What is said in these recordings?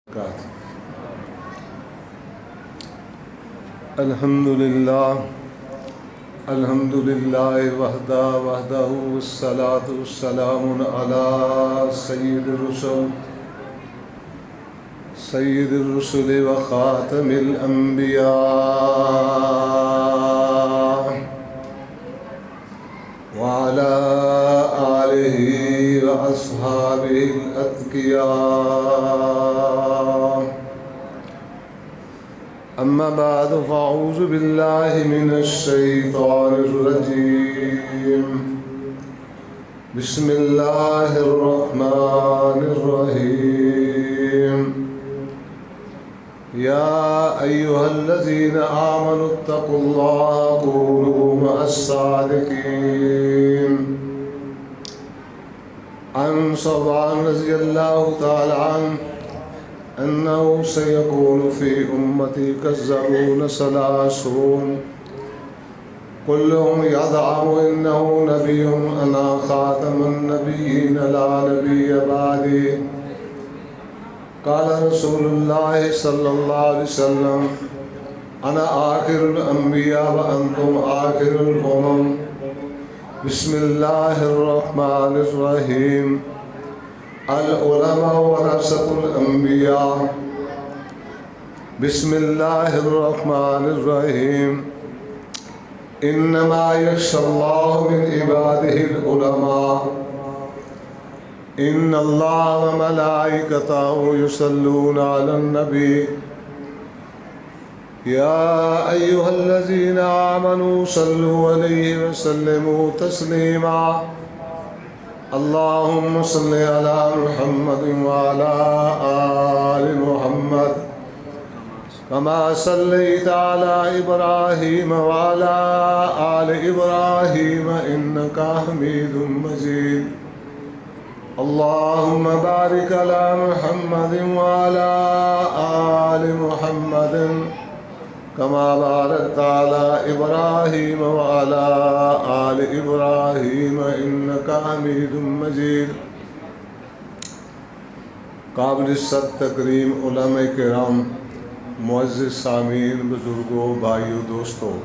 الحمد لله وحده والصلاة والسلام على سيد الرسل وخاتم الأنبياء وعلى آله وأصحابه الأتقياء. أما بعد فأعوذ بالله من الشيطان الرجيم. بسم الله الرحمن الرحيم. يا أيها الذين آمنوا اتقوا الله وكونوا مع الصادقين. عن صفوان رضي الله تعالى عنه أنه سيكون في أمتي كذابون ثلاثون كلهم يزعم إنه نبي أنا خاتم النبيين لا نبي بعدي. قال رسول الله صلى الله عليه وسلم أنا آخر الأنبياء وأنتم آخر الأمم. بسم الله الرحمن الرحيم. العلماء ورثة الأنبياء. بسم الله الرحمن الرحيم. إنما يخشى الله من عباده العلماء. إن الله وملائكته يصلون على النبي يا أيها الذين آمنوا صلوا عليه وسلموا تسليما. اللهم صل على محمد وعلى آل محمد كما صليت على إبراهيم وعلى آل إبراهيم إنك حميد مجيد. اللهم بارك على محمد وعلى آل محمد كما باركت على إبراهيم وعلى آل إبراهيم إنك حميد مجيد. قابل الصد تکریم علماء کرام، معزز سامعین، بزرگوں، بھائیوں، دوستوں،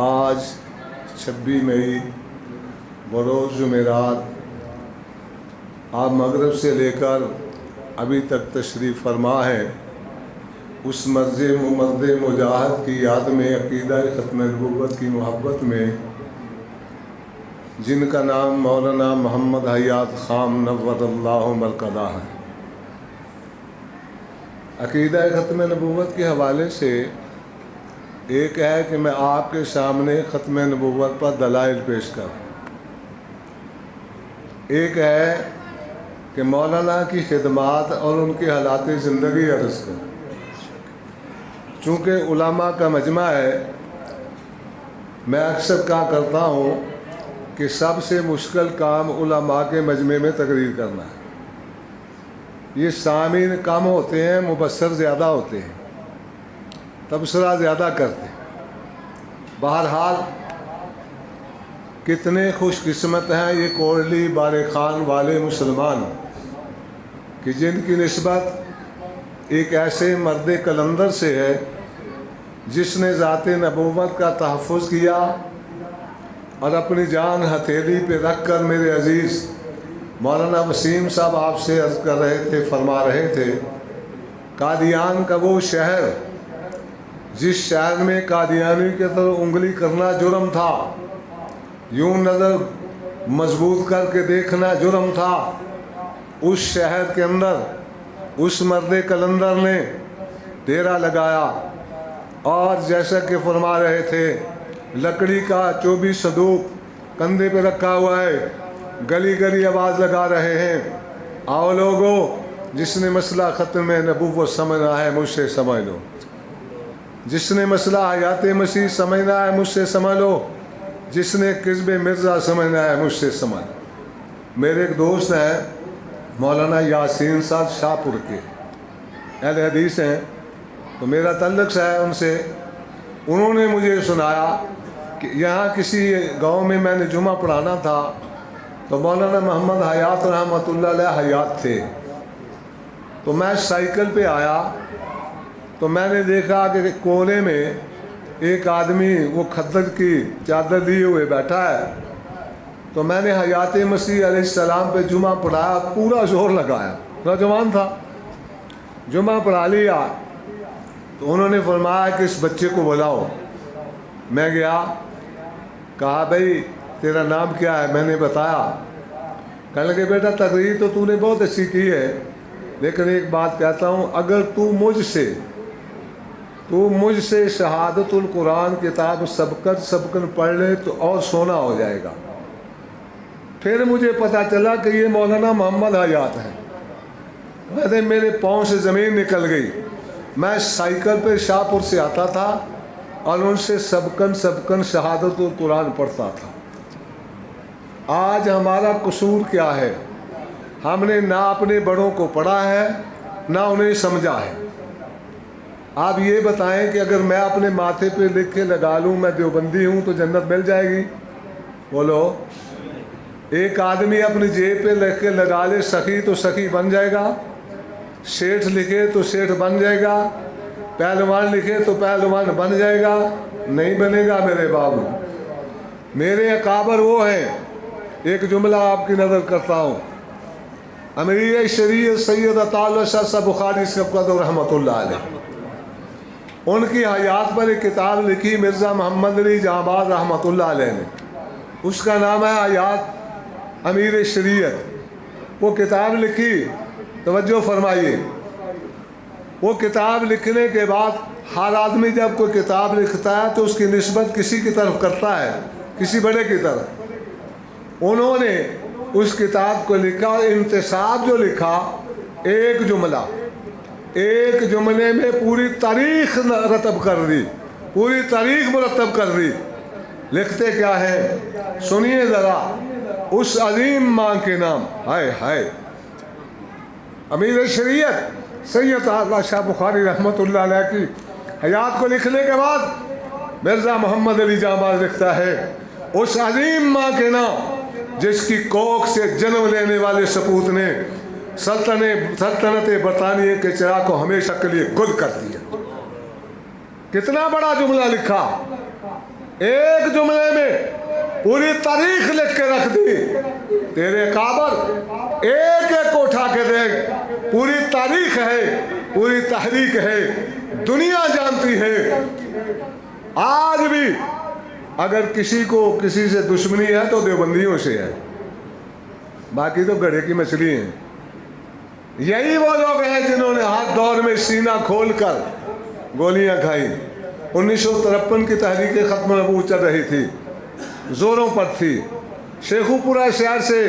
آج 26 مئی بروز جمعرات آپ مغرب سے لے کر ابھی تک تشریف فرما ہے. اس مرد مجاہد کی یاد میں، عقیدہ ختم نبوت کی محبت میں، جن کا نام مولانا محمد حیات خان نور اللہ مرکزہ ہے. عقیدہ ختم نبوت کے حوالے سے ایک ہے کہ میں آپ کے سامنے ختم نبوت پر دلائل پیش کروں. ایک ہے کہ مولانا کی خدمات اور ان کے حالات زندگی عرض کروں. چونکہ علماء کا مجمع ہے، میں اکثر کہا کرتا ہوں کہ سب سے مشکل کام علماء کے مجمع میں تقریر کرنا ہے. یہ سامعین کم ہوتے ہیں، مبصر زیادہ ہوتے ہیں، تبصرہ زیادہ کرتے ہیں. بہرحال کتنے خوش قسمت ہیں یہ کوڑلی بارے خان والے مسلمان کہ جن کی نسبت ایک ایسے مرد کلندر سے ہے جس نے ذات نبوت کا تحفظ کیا اور اپنی جان ہتھیلی پہ رکھ کر. میرے عزیز مولانا وسیم صاحب آپ سے عرض کر رہے تھے، فرما رہے تھے، قادیان کا وہ شہر جس شہر میں قادیانی کی طرف انگلی کرنا جرم تھا، یوں نظر مضبوط کر کے دیکھنا جرم تھا، اس شہر کے اندر اس مرد کلندر نے ڈیرا لگایا اور جیسا کہ فرما رہے تھے لکڑی کا 24 صندوق کندھے پہ رکھا ہوا ہے، گلی گلی آواز لگا رہے ہیں، آؤ لوگو جس نے مسئلہ ختم نبوت سمجھنا ہے مجھ سے سمجھ لو، جس نے مسئلہ حیات مسیح سمجھنا ہے مجھ سے سمجھ لو، جس نے قصب مرزا سمجھنا ہے مجھ سے سمجھ لو. میرے ایک دوست ہیں مولانا یاسین صاحب شاہ پور کے، اہل حدیث ہیں، تو میرا تعلق ہے ان سے. انہوں نے مجھے سنایا کہ یہاں کسی گاؤں میں میں نے جمعہ پڑھانا تھا تو مولانا محمد حیات رحمۃ اللہ علیہ حیات تھے. تو میں سائیکل پہ آیا تو میں نے دیکھا کہ کونے میں ایک آدمی وہ کھدر کی چادر لیے ہوئے بیٹھا ہے. تو میں نے حیات مسیح علیہ السلام پہ جمعہ پڑھایا, پورا زور لگایا, نوجوان تھا, جمعہ پڑھا لیا. تو انہوں نے فرمایا کہ اس بچے کو بلاؤ. میں گیا, کہا بھائی تیرا نام کیا ہے؟ میں نے بتایا. کہنے لگے بیٹا تقریر تو تو نے بہت اچھی کی ہے, لیکن ایک بات کہتا ہوں, اگر تو مجھ سے شہادت القرآن کتاب سبقن پڑھ لے تو اور سونا ہو جائے گا. پھر مجھے پتا چلا کہ یہ مولانا محمد حیات ہے. ویسے میرے پاؤں سے زمین نکل گئی. میں سائیکل پہ شاہ پور سے آتا تھا اور ان سے سبقن شہادت القرآن پڑھتا تھا. آج ہمارا قصور کیا ہے؟ ہم نے نہ اپنے بڑوں کو پڑھا ہے نہ انہیں سمجھا ہے. آپ یہ بتائیں کہ اگر میں اپنے ماتھے پہ لکھ کے لگا لوں میں دیوبندی ہوں تو جنت مل جائے گی؟ بولو. ایک آدمی اپنی جیب پہ لکھ کے لگا لے سخی تو سخی بن جائے گا, سیٹھ لکھے تو سیٹھ بن جائے گا, پہلوان لکھے تو پہلوان بن جائے گا؟ نہیں بنے گا میرے بابو. میرے اکابر وہ ہیں. ایک جملہ آپ کی نظر کرتا ہوں. امیر شریعت سید عطا شاہ صاحب بخاری سبقت رحمۃ اللہ علیہ, ان کی حیات پر ایک کتاب لکھی مرزا محمد علی جہاں آباد رحمۃ اللہ علیہ نے. اس کا نام ہے حیات امیر شریعت. وہ کتاب لکھی, توجہ فرمائیے, وہ کتاب لکھنے کے بعد ہر آدمی جب کوئی کتاب لکھتا ہے تو اس کی نسبت کسی کی طرف کرتا ہے, کسی بڑے کی طرف. انہوں نے اس کتاب کو لکھا, انتصاب جو لکھا, ایک جملے میں پوری تاریخ رتب کر دی, پوری تاریخ مرتب کر دی. لکھتے کیا ہے سنیے ذرا, اس عظیم ماں کے نام, ہائے ہائے, امیر شریعت سید عطا شاہ بخاری رحمۃ اللہ علیہ کی حیات کو لکھنے کے بعد مرزا محمد علی جہاں آباد لکھتا ہے اس عظیم ماں کے نام جس کی کوکھ سے جنم لینے والے سپوت نے سلطنت برطانیہ کے چراغ کو ہمیشہ کے لیے گل کر دیا. کتنا بڑا جملہ لکھا, ایک جملے میں پوری تاریخ لکھ کے رکھ دی. تیرے کابر ایک ایک کو اٹھا کے دیکھ, پوری تاریخ ہے, پوری تحریک ہے, دنیا جانتی ہے. آج بھی اگر کسی کو کسی سے دشمنی ہے تو دیوبندیوں سے ہے, باقی تو گڑھے کی مچھلی ہیں. یہی وہ لوگ ہیں جنہوں نے ہاتھ دور میں سینہ کھول کر گولیاں کھائیں. 1953 کی تحریک ختم نبوت چل رہی تھی, زوروں پر تھی. شیخو پورہ شہر سے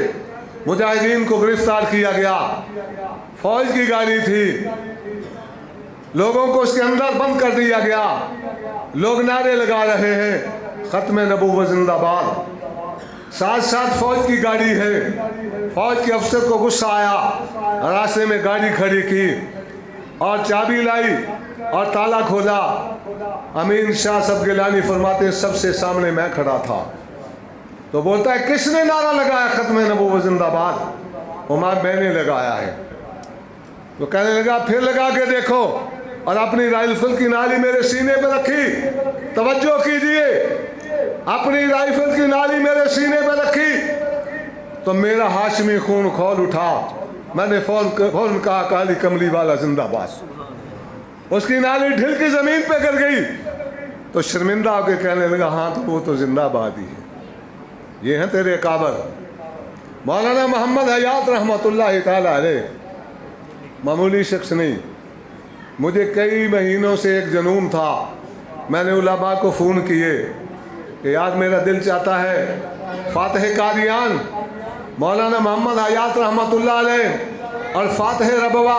مجاہدین کو گرفتار کیا گیا, فوج کی گاڑی تھی, لوگوں کو اس کے اندر بند کر دیا گیا. لوگ نعرے لگا رہے ہیں ختم نبوت زندہ باد. ساتھ ساتھ فوج کی گاڑی ہے. فوج کے افسر کو غصہ آیا, راستے میں گاڑی کھڑی کی اور چابی لائی اور تالا کھولا. امین شاہ صاحب گیلانی فرماتے سب سے سامنے میں کھڑا تھا. تو بولتا ہے کس نے نعرہ لگایا ختم نبوت زندہ باد؟ میں نے لگایا ہے. تو کہنے لگا پھر لگا کے دیکھو, اور اپنی رائفل کی نالی میرے سینے پہ رکھی. توجہ کیجئے, اپنی رائفل کی نالی میرے سینے پہ رکھی تو میرا ہاشمی خون کھول اٹھا. میں نے فوراً کہا کالی کملی والا زندہ باد. اس کی نالی ڈھل کی زمین پہ گر گئی تو شرمندہ ہو کے کہنے لگا ہاں تو وہ تو زندہ باد ہی ہے. یہ ہیں تیرے کابر. مولانا محمد حیات رحمۃ اللہ تعالی علیہ معمولی شخص نہیں. مجھے کئی مہینوں سے ایک جنون تھا. میں نے علماء کو فون کیے کہ یار میرا دل چاہتا ہے فاتح قادیان مولانا محمد حیات رحمۃ اللہ علیہ اور فاتح ربوہ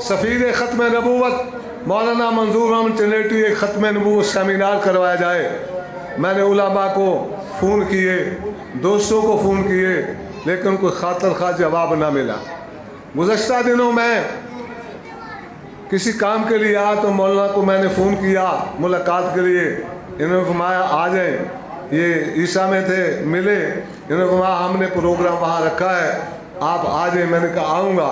سفیر ختم نبوت مولانا منظور احمد چنیٹی ایک ختم نبوت سیمینار کروایا جائے. میں نے علماء کو فون کیے, دوستوں کو فون کیے, لیکن کوئی خاطر خواہ جواب نہ ملا. گزشتہ دنوں میں کسی کام کے لیے آیا تو مولانا کو میں نے فون کیا ملاقات کے لیے. انہوں نے فرمایا آ جائیں, یہ عیسیٰ میں تھے, ملے. انہوں نے فرمایا ہم نے پروگرام وہاں رکھا ہے, آپ آ جائیں. میں نے کہا آؤں گا.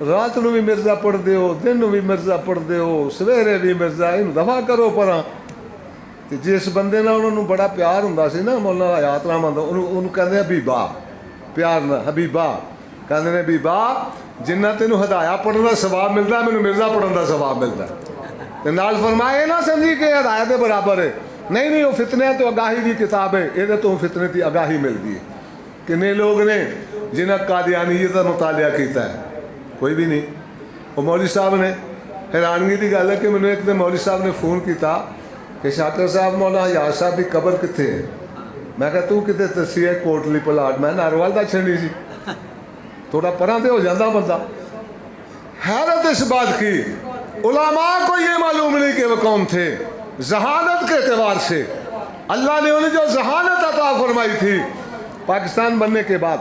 رات نو بھی مرزا پڑھتے ہو، دن نو بھی مرزا پڑھتے ہو، سویرے بھی مرزا، ان دفاع کرو پراں۔ تے جس بندے نال انہوں بڑا پیار ہوندا سی نا، مولانا حیات رحمت انہوں کہندے حبیبا، پیار نہ حبیبا کہندے نے حبیبا جنہ تینوں ہدایا پڑھن دا ثواب ملدا ہے، مینوں مرزا پڑھن دا ثواب ملدا ہے۔ تے نال فرمایا نہ سمجھی کہ ہدایت دے برابر ہے، نہیں وہ فتنے تو آگاہی دی کتاب ہے، یہ تو فتنے کی آگاہی ملتی ہے۔ کنے لوگ نے جنہیں قادیانیت کا مطالعہ کیتا ہے؟ کوئی بھی نہیں۔ وہ مولوی صاحب نے، حیرانگی کی گل ہے کہ مجھے ایک دن مولوی صاحب نے فون کیتا کہ شاکر صاحب مولانا حیات صاحب کی قبر کتنے ہے؟ میں کہا تو کتے دسی ہے؟ کوٹلی پلاٹ۔ میں ناروال دا چھنڈی سی، تھوڑا پراں تے ہو جاندہ بندہ۔ حیرت اس بات کی، علماء کو یہ معلوم نہیں کہ وہ کون تھے۔ ذہانت کے اعتبار سے اللہ نے انہیں جو ذہانت عطا فرمائی تھی، پاکستان بننے کے بعد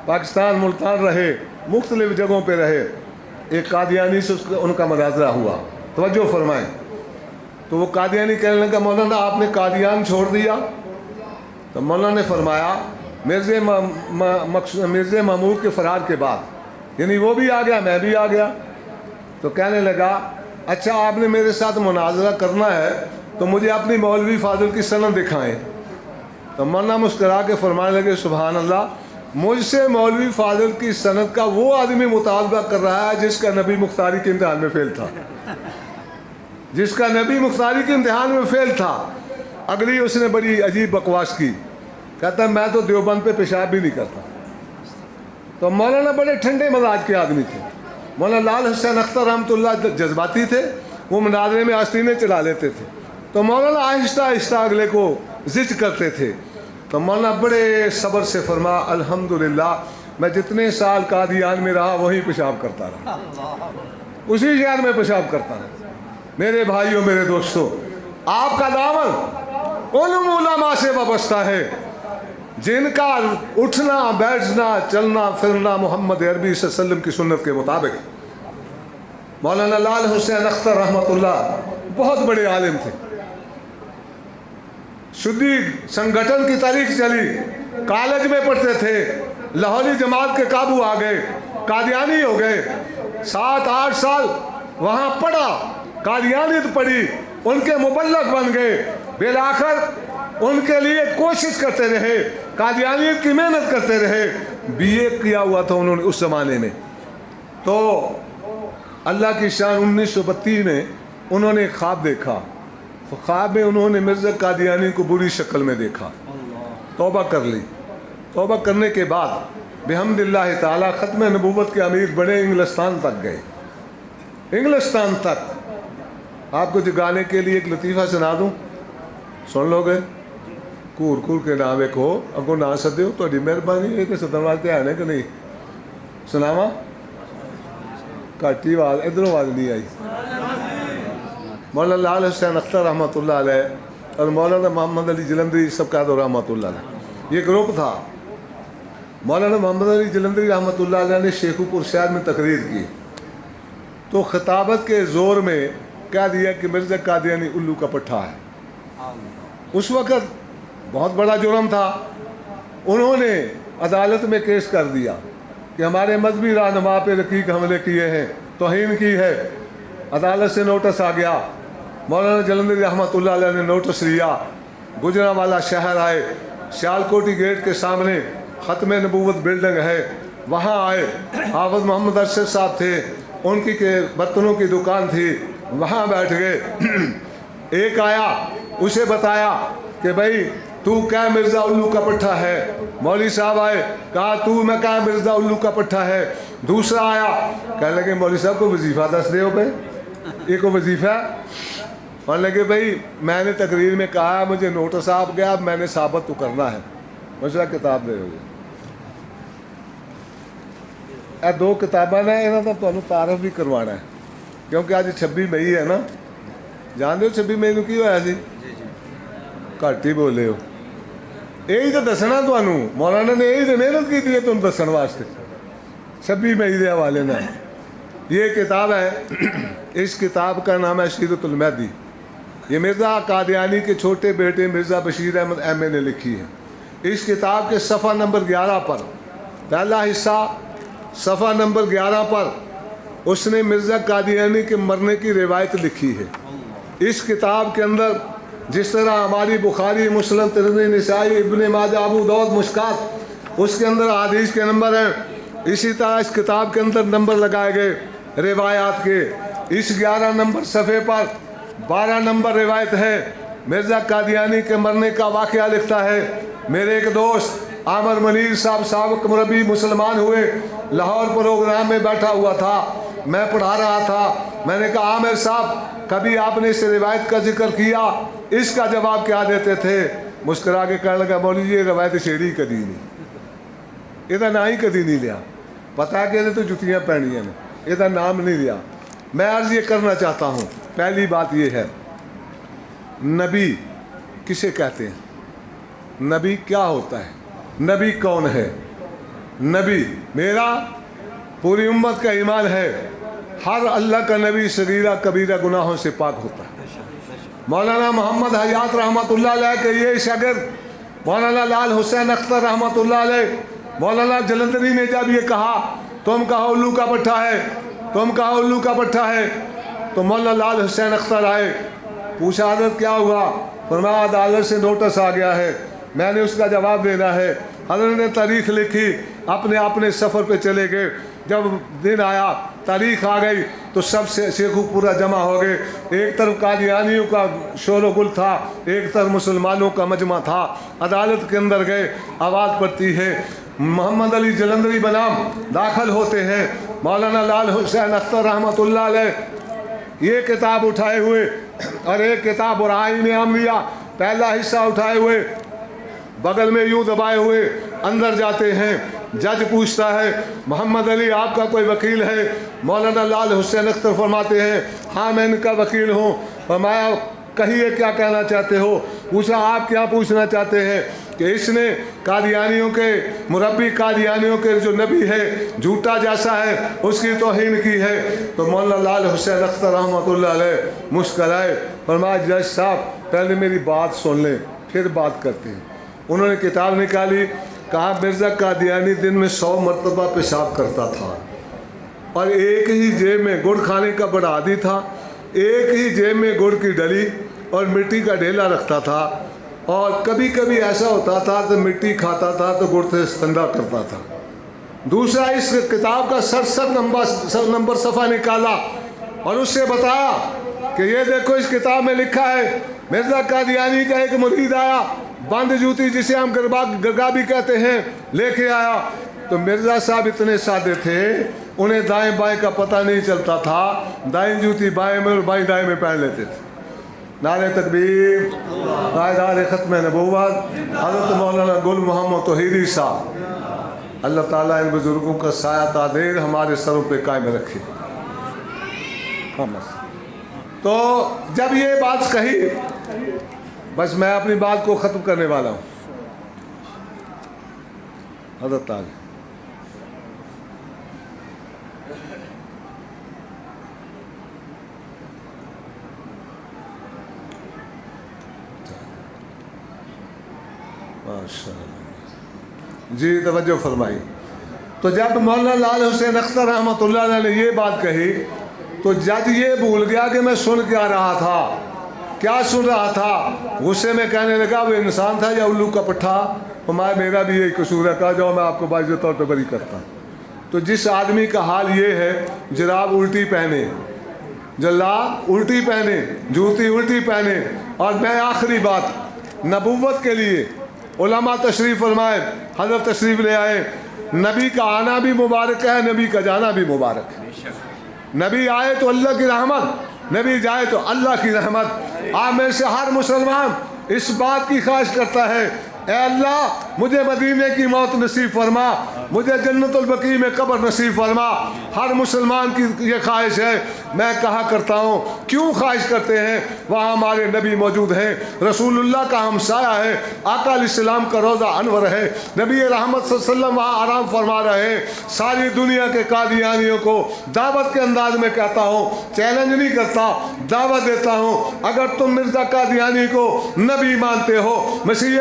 پاکستان ملتان رہے، مختلف جگہوں پہ رہے، ایک قادیانی سے ان کا مناظرہ ہوا، توجہ فرمائیں۔ تو وہ قادیانی کہنے لگا مولانا آپ نے قادیان چھوڑ دیا؟ تو مولانا نے فرمایا مرزا مامور کے فرار کے بعد، یعنی وہ بھی آ گیا میں بھی آ گیا۔ تو کہنے لگا اچھا آپ نے میرے ساتھ مناظرہ کرنا ہے تو مجھے اپنی مولوی فاضل کی سند دکھائیں۔ تو مولانا مسکرا کے فرمانے لگے سبحان اللہ، مجھ سے مولوی فاضل کی سند کا وہ آدمی مطالبہ کر رہا ہے جس کا نبی مختاری کے امتحان میں فیل تھا، جس کا نبی مختاری کے امتحان میں فیل تھا۔ اگلی اس نے بڑی عجیب بکواس کی، کہتا میں تو دیوبند پہ پیشاب بھی نہیں کرتا۔ تو مولانا بڑے ٹھنڈے مزاج کے آدمی تھے۔ مولانا لال حسین اختر رحمۃ اللہ جذباتی تھے، وہ مناظرے میں آستینیں چلا لیتے تھے، تو مولانا آہستہ آہستہ اگلے کو زج کرتے تھے۔ تو مولانا بڑے صبر سے فرما الحمدللہ میں جتنے سال قادیان میں رہا وہیں پیشاب کرتا رہا، اسی شہر میں پیشاب کرتا رہا۔ میرے بھائیوں میرے دوستوں، آپ کا دامن ان علماء سے وابستہ ہے جن کا اٹھنا بیٹھنا چلنا پھرنا محمد عربی صلی اللہ علیہ وسلم کی سنت کے مطابق۔ مولانا لال حسین اختر رحمۃ اللہ بہت بڑے عالم تھے، شدی سنگٹھن کی تاریخ چلی، کالج میں پڑھتے تھے، لاہوری جماعت کے قابو آ گئے، قادیانی ہو گئے، 7-8 سال وہاں پڑھا، قادیانیت پڑھی، ان کے مبلغ بن گئے، بالآخر ان کے لیے کوشش کرتے رہے، قادیانیت کی محنت کرتے رہے۔ بی اے کیا ہوا تھا انہوں نے اس زمانے میں۔ تو اللہ کی شان 1932 میں انہوں نے ایک خواب دیکھا، تو خواب میں انہوں نے مرزا قادیانی کو بری شکل میں دیکھا، توبہ کر لی۔ توبہ کرنے کے بعد بحمد اللہ تعالیٰ ختم نبوت کے امیر بڑے، انگلستان تک گئے، انگلستان تک۔ آپ کو جگانے کے لیے ایک لطیفہ سنا دوں، سن لو گے؟ کور کور کے نام ایک ہو اگو نہ سدیو، تھوڑی مہربانی، یہ تو سدن واسطے ہے کہ نہیں؟ سناواں؟ گھٹ ہی آواز، ادھروں آواز نہیں آئی۔ مولانا لال حسین اختر رحمۃ اللہ علیہ اور مولانا محمد علی جلندری سبقات رحمۃ اللہ علیہ، یہ گروپ تھا۔ مولانا محمد علی جلندری رحمۃ اللہ علیہ نے شیخو پور شہر میں تقریر کی، تو خطابت کے زور میں کہہ دیا کہ مرزا قادیانی الو کا پٹھا ہے۔ اس وقت بہت بڑا جرم تھا، انہوں نے عدالت میں کیس کر دیا کہ ہمارے مذہبی رہنما پہ رقیق حملے کیے ہیں، توہین کی ہے۔ عدالت سے نوٹس آ گیا، مولانا جلندری رحمۃ اللہ علیہ نے نوٹس لیا، گجرانوالہ شہر آئے، سیالکوٹی گیٹ کے سامنے ختم نبوت بلڈنگ ہے، وہاں آئے، حافظ محمد ارشد صاحب تھے، ان کی برتنوں کی دکان تھی، وہاں بیٹھ گئے۔ ایک آیا، اسے بتایا کہ بھائی تو کیا مرزا الو کا پٹھا ہے؟ مولوی صاحب آئے، کہا تو میں کیا مرزا الو کا پٹھا ہے؟ دوسرا آیا، کہنے لگے مولوی صاحب کو وظیفہ دس دے ہو پہ، یہ کو وظیفہ ہے؟ کہنے لگے بھائی میں نے تقریر میں کہا مجھے نوٹس آپ گیا، اب میں نے ثابت تو کرنا ہے، مجھے کتاب دے ہو گے۔ اے دو کتاباں نے انہوں نے تمہیں تعارف بھی کروانا ہے، کیونکہ آج 26 مئی ہے نا، جان دو 26 مئی کو کی ہوا سی؟ گھٹ ہی بولے ہو، یہی تو دسنا تمہیں، مولانا نے یہی تو محنت کی تھی تم دسن واسطے 26 مئی کے حوالے میں۔ یہ کتاب ہے، اس کتاب کا نام ہے سیرت المہدی، یہ مرزا قادیانی کے چھوٹے بیٹے مرزا بشیر احمد ایم اے نے لکھی ہے۔ اس کتاب کے صفحہ نمبر 11 پر، پہلا حصہ صفحہ نمبر 11 پر اس نے مرزا قادیانی کے مرنے کی روایت لکھی ہے۔ اس کتاب کے اندر جس طرح ہماری بخاری، مسلم، ترمذی، نسائی، ابن ماجہ، ابو داؤد، مشکات، اس کے اندر حدیث کے نمبر ہیں، اسی طرح اس کتاب کے اندر نمبر لگائے گئے روایات کے۔ اس 11 نمبر صفحے پر 12 نمبر روایت ہے، مرزا قادیانی کے مرنے کا واقعہ لکھتا ہے، میرے ایک دوست عامر منیر صاحب سابق مربی مسلمان ہوئے، لاہور پروگرام میں بیٹھا ہوا تھا، میں پڑھا رہا تھا، میں نے کہا عامر صاحب کبھی آپ نے اس روایت کا ذکر کیا؟ اس کا جواب کیا دیتے تھے؟ مسکرا کے کہنے لگا مولوی جی یہ روایت شیری کدی نہیں، یہ نہ ہی کدی نہیں لیا، پتا کہ تو جتیاں پہنی ہیں، یہ نام نہیں لیا۔ میں عرض یہ کرنا چاہتا ہوں، پہلی بات یہ ہے نبی کسے کہتے ہیں؟ نبی کیا ہوتا ہے؟ نبی کون ہے؟ نبی میرا پوری امت کا ایمان ہے، ہر اللہ کا نبی صغیرہ کبیرہ گناہوں سے پاک ہوتا ہے۔ مولانا محمد حیات رحمۃ اللہ علیہ کے یہ شاگرد مولانا لال حسین اختر رحمۃ اللہ علیہ، مولانا جلندری نے جب یہ کہا تم کہو الو کا پٹھا ہے، تم کہو الو کا پٹھا ہے، تو مولانا لال حسین اختر آئے، پوچھا حضرت کیا ہوا؟ فرمایا عدالت سے نوٹس آ گیا ہے، میں نے اس کا جواب دینا ہے۔ حضرت نے تاریخ لکھی، اپنے سفر پہ چلے گئے، جب دن آیا تاریخ آ گئی تو سب سے شیخو پورا جمع ہو گئے، ایک طرف قادیانیوں کا شور و گل تھا، ایک طرف مسلمانوں کا مجمع تھا۔ عدالت کے اندر گئے، آواز پڑتی ہے، محمد علی جلندری بنام داخل ہوتے ہیں، مولانا لال حسین اختر رحمۃ اللہ علیہ یہ کتاب اٹھائے ہوئے اور ایک کتاب برہائن عاملیہ پہلا حصہ اٹھائے ہوئے بغل میں یوں دبائے ہوئے اندر جاتے ہیں۔ جج پوچھتا ہے محمد علی آپ کا کوئی وکیل ہے؟ مولانا لال حسین اختر فرماتے ہیں ہاں میں ان کا وکیل ہوں۔ فرمایا کہیے کیا کہنا چاہتے ہو؟ پوچھا آپ کیا پوچھنا چاہتے ہیں؟ کہ اس نے قادیانیوں کے مربی قادیانیوں کے جو نبی ہے جھوٹا جیسا ہے اس کی توہین کی ہے۔ تو مولانا لال حسین اختر رحمۃ اللہ علیہ مسکرائے، فرمایا جج صاحب پہلے میری بات سن لیں پھر بات کرتے ہیں۔ انہوں نے کتاب نکالی، کہا مرزا قادیانی دن میں 100 مرتبہ پیشاب کرتا تھا اور ایک ہی جیب میں گڑ کھانے کا بڑا عادی تھا، ایک ہی جیب میں گڑ کی ڈلی اور مٹی کا ڈھیلا رکھتا تھا، اور کبھی کبھی ایسا ہوتا تھا تو مٹی کھاتا تھا تو گڑ سے استنجا کرتا تھا۔ دوسرا اس کتاب کا 67 نمبر صفحہ نکالا اور اس سے بتایا کہ یہ دیکھو اس کتاب میں لکھا ہے مرزا قادیانی کا ایک مرید آیا، بند جوتی جسے ہم گرگابی کہتے ہیں لے کے آیا۔ تو مرزا صاحب اتنے سادے تھے انہیں دائیں بائیں کا پتہ نہیں چلتا تھا، دائیں جوتی بائیں میں اور بائیں دائیں میں پہن لیتے تھے۔ نعرہ تکبیر، پائیدار ختم نبوت حضرت مولانا گل محمد توحیدی صاحب، اللہ تعالیٰ ان بزرگوں کا سایہ تادیر ہمارے سروں پہ قائم رکھے۔ تو جب یہ بات کہی بس میں اپنی بات کو ختم کرنے والا ہوں۔ حضرت تعالی جی توجہ فرمائی۔ تو جب مولانا لال حسین اختر رحمۃ اللہ علیہ نے یہ بات کہی تو جج یہ بھول گیا کہ میں سن کیا رہا تھا، کیا سن رہا تھا۔ غصے میں کہنے لگا وہ انسان تھا یا الو کا پٹھا؟ فرمایا میرا بھی یہی قصور ہے، کہا جاؤ میں آپ کو باعزت طور پہ بری کرتا ہوں۔ تو جس آدمی کا حال یہ ہے جراب الٹی پہنے، جلاب الٹی پہنے، جوتی الٹی پہنے، اور میں آخری بات نبوت کے لیے علماء تشریف فرمائے، حضرت تشریف لے آئے۔ نبی کا آنا بھی مبارک ہے، نبی کا جانا بھی مبارک ہے۔ نبی آئے تو اللہ کی رحمت، نبی جائے تو اللہ کی رحمت۔ آپ میں سے ہر مسلمان اس بات کی خواہش کرتا ہے اے اللہ مجھے مدینے کی موت نصیب فرما، مجھے جنت البقیع میں قبر نصیب فرما۔ ہر مسلمان کی یہ خواہش ہے۔ میں کہا کرتا ہوں کیوں خواہش کرتے ہیں؟ وہاں ہمارے نبی موجود ہیں، رسول اللہ کا ہمسایہ ہے، آقا علیہ السلام کا روضہ انور ہے، نبی رحمت صلی اللہ علیہ وسلم وہاں آرام فرما رہے ہیں۔ ساری دنیا کے قادیانیوں کو دعوت کے انداز میں کہتا ہوں، چیلنج نہیں کرتا، دعوت دیتا ہوں، اگر تم مرزا قادیانی کو نبی مانتے ہو، مسیح